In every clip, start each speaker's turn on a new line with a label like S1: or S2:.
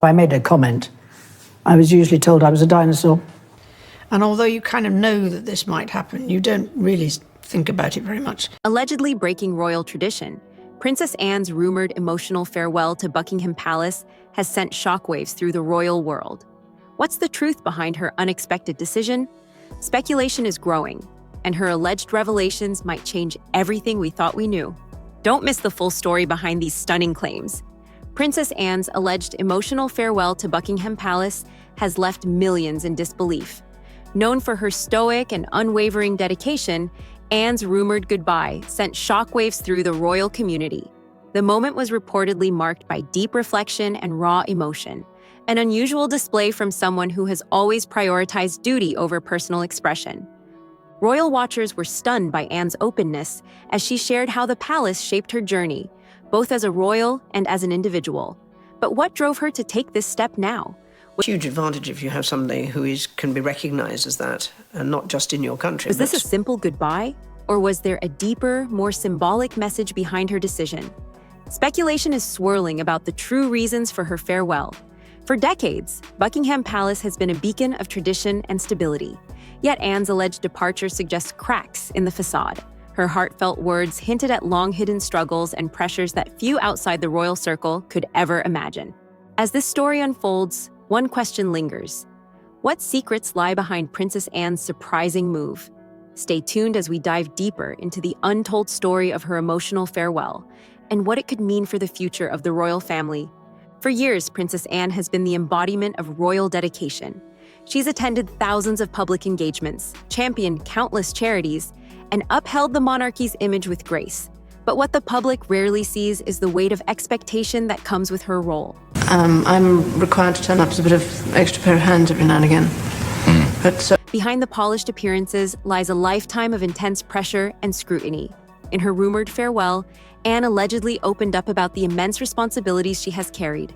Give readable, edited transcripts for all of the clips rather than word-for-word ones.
S1: I made a comment. I was usually told I was a dinosaur.
S2: And although you kind of know that this might happen, you don't really think about it very much.
S3: Allegedly breaking royal tradition, Princess Anne's rumored emotional farewell to Buckingham Palace has sent shockwaves through the royal world. What's the truth behind her unexpected decision? Speculation is growing, and her alleged revelations might change everything we thought we knew. Don't miss the full story behind these stunning claims. Princess Anne's alleged emotional farewell to Buckingham Palace has left millions in disbelief. Known for her stoic and unwavering dedication, Anne's rumored goodbye sent shockwaves through the royal community. The moment was reportedly marked by deep reflection and raw emotion, an unusual display from someone who has always prioritized duty over personal expression. Royal watchers were stunned by Anne's openness as she shared how the palace shaped her journey, both as a royal and as an individual. But what drove her to take this step now?
S2: Huge advantage if you have somebody who can be recognized as that, and not just in your country.
S3: Was this a simple goodbye, or was there a deeper, more symbolic message behind her decision? Speculation is swirling about the true reasons for her farewell. For decades, Buckingham Palace has been a beacon of tradition and stability. Yet Anne's alleged departure suggests cracks in the facade. Her heartfelt words hinted at long-hidden struggles and pressures that few outside the royal circle could ever imagine. As this story unfolds, one question lingers. What secrets lie behind Princess Anne's surprising move? Stay tuned as we dive deeper into the untold story of her emotional farewell and what it could mean for the future of the royal family. For years, Princess Anne has been the embodiment of royal dedication. She's attended thousands of public engagements, championed countless charities, and upheld the monarchy's image with grace. But what the public rarely sees is the weight of expectation that comes with her role.
S4: I'm required to turn up as a bit of extra pair of hands every now and again. But
S3: behind the polished appearances lies a lifetime of intense pressure and scrutiny. In her rumored farewell, Anne allegedly opened up about the immense responsibilities she has carried.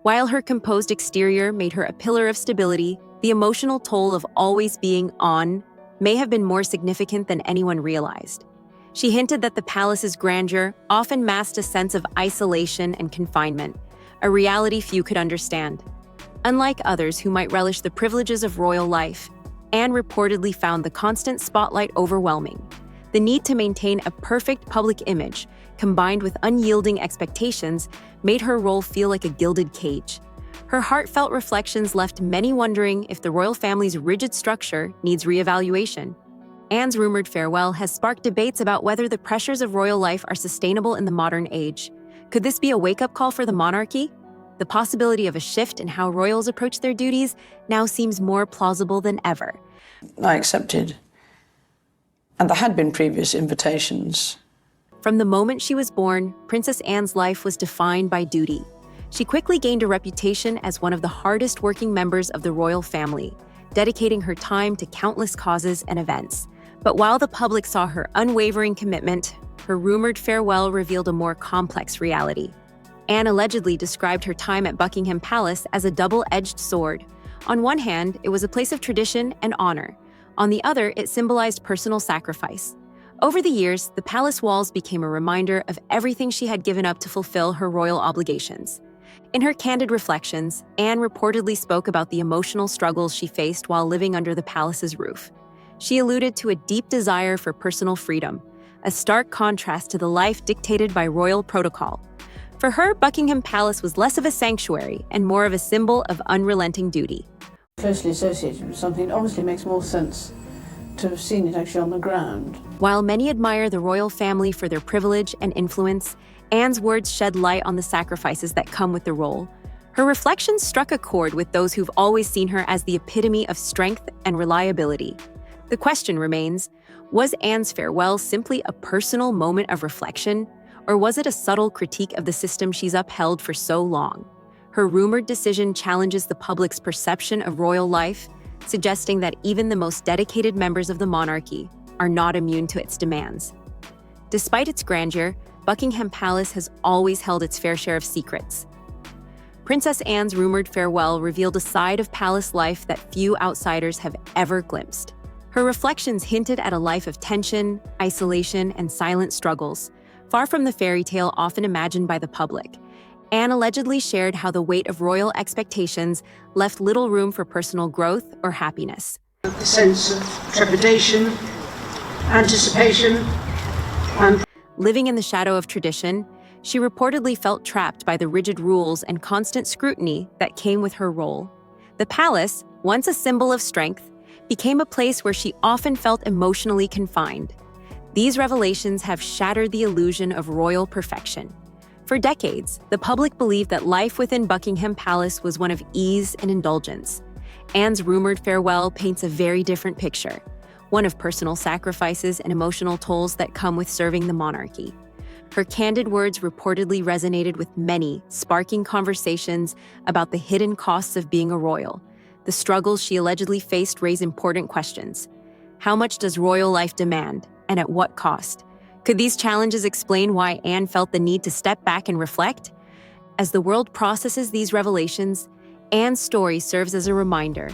S3: While her composed exterior made her a pillar of stability, the emotional toll of always being on may have been more significant than anyone realized. She hinted that the palace's grandeur often masked a sense of isolation and confinement, a reality few could understand. Unlike others who might relish the privileges of royal life, Anne reportedly found the constant spotlight overwhelming. The need to maintain a perfect public image, combined with unyielding expectations, made her role feel like a gilded cage. Her heartfelt reflections left many wondering if the royal family's rigid structure needs reevaluation. Anne's rumored farewell has sparked debates about whether the pressures of royal life are sustainable in the modern age. Could this be a wake-up call for the monarchy? The possibility of a shift in how royals approach their duties now seems more plausible than ever.
S5: I accepted, and there had been previous invitations.
S3: From the moment she was born, Princess Anne's life was defined by duty. She quickly gained a reputation as one of the hardest-working members of the royal family, dedicating her time to countless causes and events. But while the public saw her unwavering commitment, her rumored farewell revealed a more complex reality. Anne allegedly described her time at Buckingham Palace as a double-edged sword. On one hand, it was a place of tradition and honor. On the other, it symbolized personal sacrifice. Over the years, the palace walls became a reminder of everything she had given up to fulfill her royal obligations. In her candid reflections, Anne reportedly spoke about the emotional struggles she faced while living under the palace's roof. She alluded to a deep desire for personal freedom, a stark contrast to the life dictated by royal protocol. For her, Buckingham Palace was less of a sanctuary and more of a symbol of unrelenting duty.
S4: closely associated with something, it obviously makes more sense to have seen it actually on the ground.
S3: While many admire the royal family for their privilege and influence, Anne's words shed light on the sacrifices that come with the role. Her reflections struck a chord with those who've always seen her as the epitome of strength and reliability. The question remains, was Anne's farewell simply a personal moment of reflection, or was it a subtle critique of the system she's upheld for so long? Her rumored decision challenges the public's perception of royal life, suggesting that even the most dedicated members of the monarchy are not immune to its demands. Despite its grandeur, Buckingham Palace has always held its fair share of secrets. Princess Anne's rumored farewell revealed a side of palace life that few outsiders have ever glimpsed. Her reflections hinted at a life of tension, isolation, and silent struggles, far from the fairy tale often imagined by the public. Anne allegedly shared how the weight of royal expectations left little room for personal growth or happiness.
S6: The sense of trepidation, anticipation, and
S3: Living in the shadow of tradition, she reportedly felt trapped by the rigid rules and constant scrutiny that came with her role. The palace, once a symbol of strength, became a place where she often felt emotionally confined. These revelations have shattered the illusion of royal perfection. For decades, the public believed that life within Buckingham Palace was one of ease and indulgence. Anne's rumored farewell paints a very different picture, one of personal sacrifices and emotional tolls that come with serving the monarchy. Her candid words reportedly resonated with many, sparking conversations about the hidden costs of being a royal. The struggles she allegedly faced raise important questions. How much does royal life demand, and at what cost? Could these challenges explain why Anne felt the need to step back and reflect? As the world processes these revelations, Anne's story serves as a reminder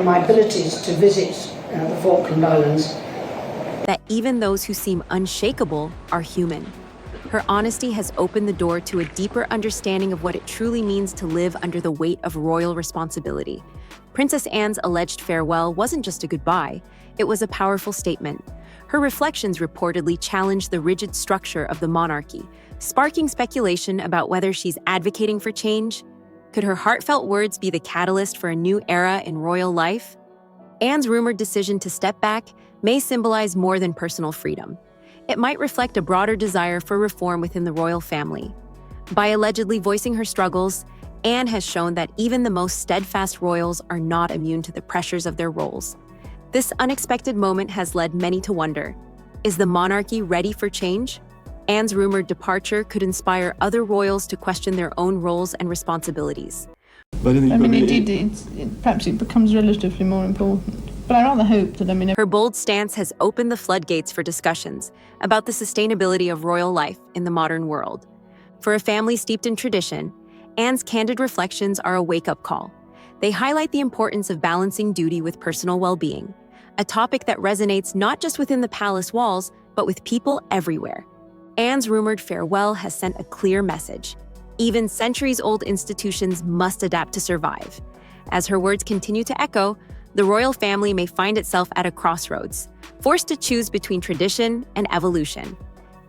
S6: my abilities to visit the Falkland Islands.
S3: that even those who seem unshakable are human. Her honesty has opened the door to a deeper understanding of what it truly means to live under the weight of royal responsibility. Princess Anne's alleged farewell wasn't just a goodbye, it was a powerful statement. Her reflections reportedly challenged the rigid structure of the monarchy, sparking speculation about whether she's advocating for change. Could her heartfelt words be the catalyst for a new era in royal life? Anne's rumored decision to step back may symbolize more than personal freedom. It might reflect a broader desire for reform within the royal family. By allegedly voicing her struggles, Anne has shown that even the most steadfast royals are not immune to the pressures of their roles. This unexpected moment has led many to wonder, is the monarchy ready for change? Anne's rumored departure could inspire other royals to question their own roles and responsibilities.
S4: Perhaps it becomes relatively more important. But I rather hope that,
S3: Her bold stance has opened the floodgates for discussions about the sustainability of royal life in the modern world. For a family steeped in tradition, Anne's candid reflections are a wake-up call. They highlight the importance of balancing duty with personal well-being, a topic that resonates not just within the palace walls, but with people everywhere. Anne's rumored farewell has sent a clear message. Even centuries-old institutions must adapt to survive. As her words continue to echo, the royal family may find itself at a crossroads, forced to choose between tradition and evolution.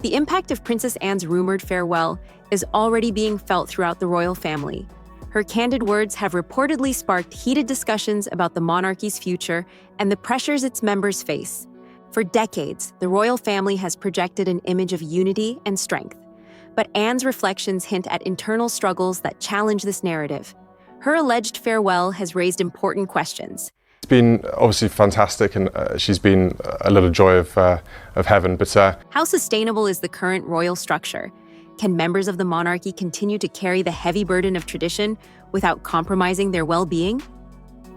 S3: The impact of Princess Anne's rumored farewell is already being felt throughout the royal family. Her candid words have reportedly sparked heated discussions about the monarchy's future and the pressures its members face. For decades, the royal family has projected an image of unity and strength. But Anne's reflections hint at internal struggles that challenge this narrative. Her alleged farewell has raised important questions.
S7: It's been obviously fantastic, and she's been a little joy of heaven. But
S3: how sustainable is the current royal structure? Can members of the monarchy continue to carry the heavy burden of tradition without compromising their well-being?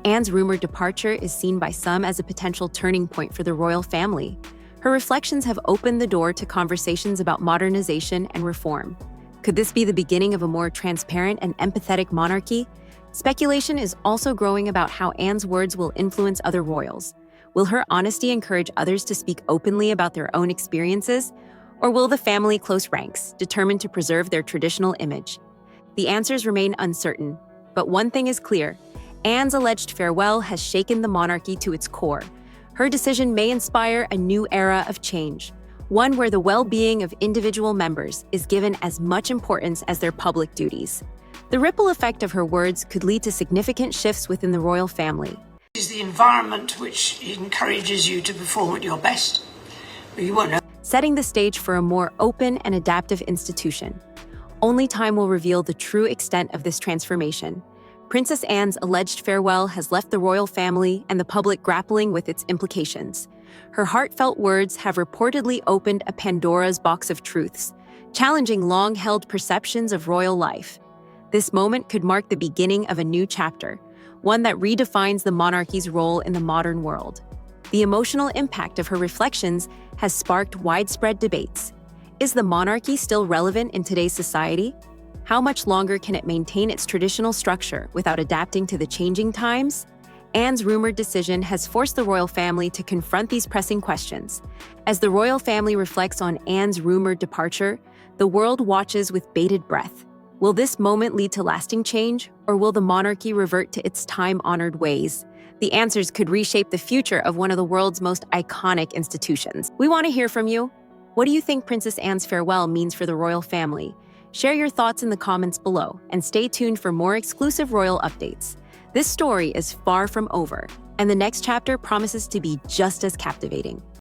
S3: Anne's rumored departure is seen by some as a potential turning point for the royal family. Her reflections have opened the door to conversations about modernization and reform. Could this be the beginning of a more transparent and empathetic monarchy? Speculation is also growing about how Anne's words will influence other royals. Will her honesty encourage others to speak openly about their own experiences? Or will the family close ranks, determined to preserve their traditional image? The answers remain uncertain, but one thing is clear. Anne's alleged farewell has shaken the monarchy to its core. Her decision may inspire a new era of change, one where the well-being of individual members is given as much importance as their public duties. The ripple effect of her words could lead to significant shifts within the royal family.
S6: It is the environment which encourages you to perform at your best. But you won't know.
S3: Setting the stage for a more open and adaptive institution. Only time will reveal the true extent of this transformation. Princess Anne's alleged farewell has left the royal family and the public grappling with its implications. Her heartfelt words have reportedly opened a Pandora's box of truths, challenging long-held perceptions of royal life. This moment could mark the beginning of a new chapter, one that redefines the monarchy's role in the modern world. The emotional impact of her reflections has sparked widespread debates. Is the monarchy still relevant in today's society? How much longer can it maintain its traditional structure without adapting to the changing times? Anne's rumored decision has forced the royal family to confront these pressing questions. As the royal family reflects on Anne's rumored departure, the world watches with bated breath. Will this moment lead to lasting change, or will the monarchy revert to its time-honored ways? The answers could reshape the future of one of the world's most iconic institutions. We want to hear from you. What do you think Princess Anne's farewell means for the royal family? Share your thoughts in the comments below, and stay tuned for more exclusive royal updates. This story is far from over, and the next chapter promises to be just as captivating.